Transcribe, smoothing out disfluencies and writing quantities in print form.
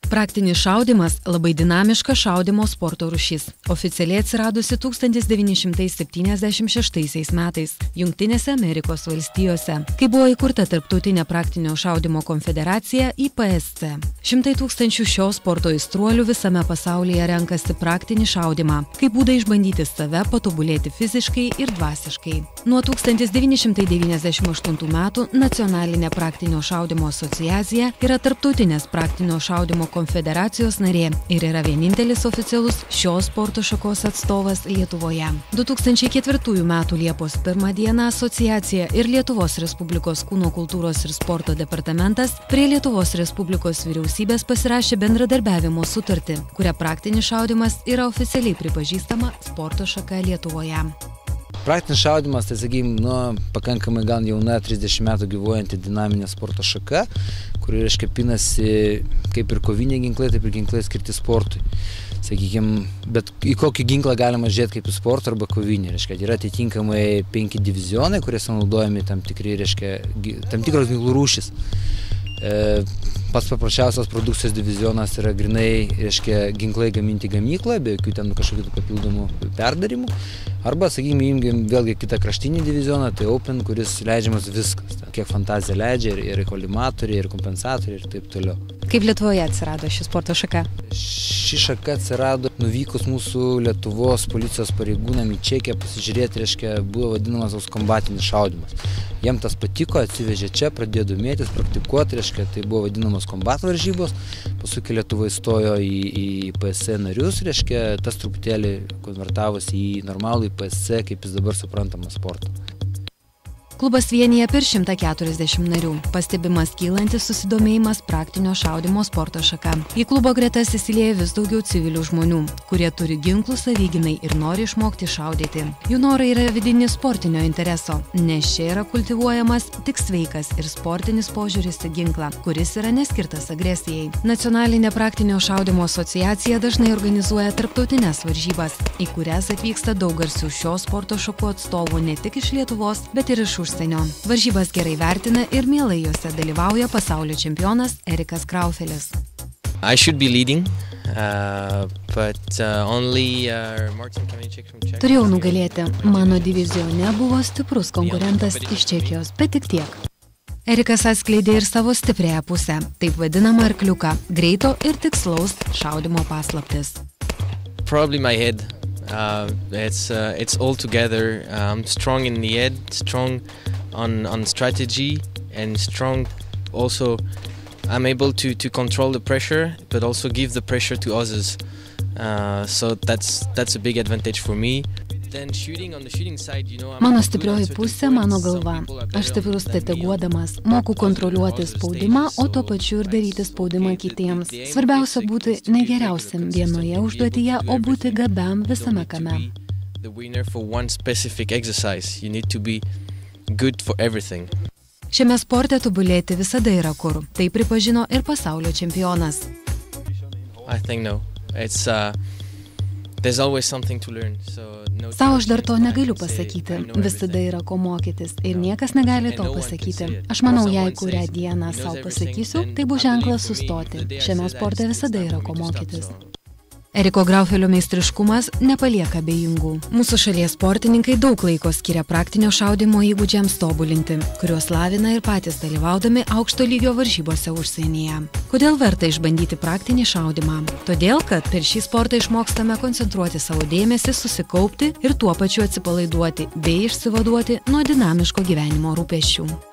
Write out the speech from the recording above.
Praktinis šaudymas – labai dinamiška šaudymo sporto rūšis. Oficialiai atsiradusi 1976 metais Jungtinėse Amerikos valstijose, kai buvo įkurta Tarptautinė praktinio šaudymo konfederacija IPSC. Šimtai tūkstančių šio sporto aistruolių visame pasaulyje renkasi praktinį šaudymą, kaip būdą išbandyti save, patobulėti fiziškai ir dvasiškai. Nuo 1998 metų Nacionalinė praktinio šaudymo asociacija yra Tarptautinės praktinio šaudymo konfederacijos narė ir yra vienintelis oficialus šios sporto šakos atstovas Lietuvoje. 2004 metų Liepos 1 dieną asociacija ir Lietuvos Respublikos kūno kultūros ir sporto departamentas prie Lietuvos Respublikos vyriausybės pasirašė bendradarbiavimo sutartį, kuria praktinis šaudymas yra oficialiai pripažįstama sporto šaka Lietuvoje. Praktinis šaudymas, tai sakykime, pakankamai gan jauna, 30 metų gyvuojanti dinaminė sporto šaka, kuri, reiškia, pinasi kaip ir koviniai ginklai, taip ir ginklai skirti sportui. Sakykime, bet į kokį ginklą galima žiūrėti kaip į sportą arba kovinį, reiškia, yra atitinkamai 5 divizionai, kuriuose naudojami tam tikros ginklų rūšis. Pats paprasčiausias produkcijos divizionas yra grinai, reiškia, ginklai gaminti gamykloje, be jokių ten kažkokių papildomų perdarimų. Arba, sakykime, vėlgi kitą kraštinį divizioną, tai Open, kuris leidžiamas viskas. Kiek fantazija leidžia, ir kolimatoriai, ir kompensatoriai ir taip toliau. Kaip Lietuvoje atsirado ši sporto šaka? Ši šaka atsirado nuvykus mūsų Lietuvos policijos pareigūnam į Čekiją pasižiūrėti, reiškia, buvo vadinamas kombatinis šaudymas. Jiem tas patiko, atsivežė čia, pradėjo domėtis, praktikuoti, reiškia, tai buvo vadinamos kombato varžybos, paskui Lietuva įstojo į PSC narius, reiškia, tas truputėlį konvertavosi į normalų PSC, kaip jis dabar suprantamas sportą. Klubas vienija per 140 narių. Pastebimas kylantis susidomėjimas praktinio šaudymo sporto šaka. Į klubo gretas įsilieja vis daugiau civilių žmonių, kurie turi ginklų savigynai ir nori išmokti šaudyti. Jų norai yra vidinis sportinio intereso, nes čia yra kultivuojamas tik sveikas ir sportinis požiūris į ginklą, kuris yra neskirtas agresijai. Nacionalinė praktinio šaudymo asociacija dažnai organizuoja tarptautines varžybas, į kurias atvyksta daug garsių šio sporto šakų atstovų ne tik iš Lietuvos, bet ir iš užsienio. Varžybas gerai vertina ir mielai jose dalyvauja pasaulio čempionas Erikas Graufelis. I should be leading, Turėjau nugalėti. Mano divizione buvo stiprus konkurentas iš Čekijos, bet tik tiek. Erikas atskleidė ir savo stipriąją pusę, taip vadinamą arkliuką, greito ir tikslaus šaudymo paslaptis. Probably my head. It's all together. I'm strong in the head, strong on strategy, and strong also. I'm able to control the pressure, but also give the pressure to others. So that's a big advantage for me. Mano stiprioji pusė, mano galva. Aš stiprus strateguodamas, moku kontroliuoti spaudimą, o tuo pačiu ir daryti spaudimą kitiems. Svarbiausia būti ne geriausiam vienoje užduotyje, o būti gabiam visame kame. Šiame sporte tobulėti visada yra kur. Tai pripažino ir pasaulio čempionas. Sau aš dar to negaliu pasakyti, visada yra ko mokytis ir niekas negali to pasakyti. Aš manau, jei kurią dieną sau pasakysiu, tai bus ženklas sustoti. Šiame sporte visada yra ko mokytis. Eriko Graufelio meistriškumas nepalieka abejingų. Mūsų šalies sportininkai daug laiko skiria praktinio šaudymo įgūdžiams tobulinti, kuriuos lavina ir patys dalyvaudami aukšto lygio varžybose užsienyje. Kodėl verta išbandyti praktinį šaudymą? Todėl, kad per šį sportą išmokstame koncentruoti savo dėmesį, susikaupti ir tuo pačiu atsipalaiduoti bei išsivaduoti nuo dinamiško gyvenimo rūpesčių.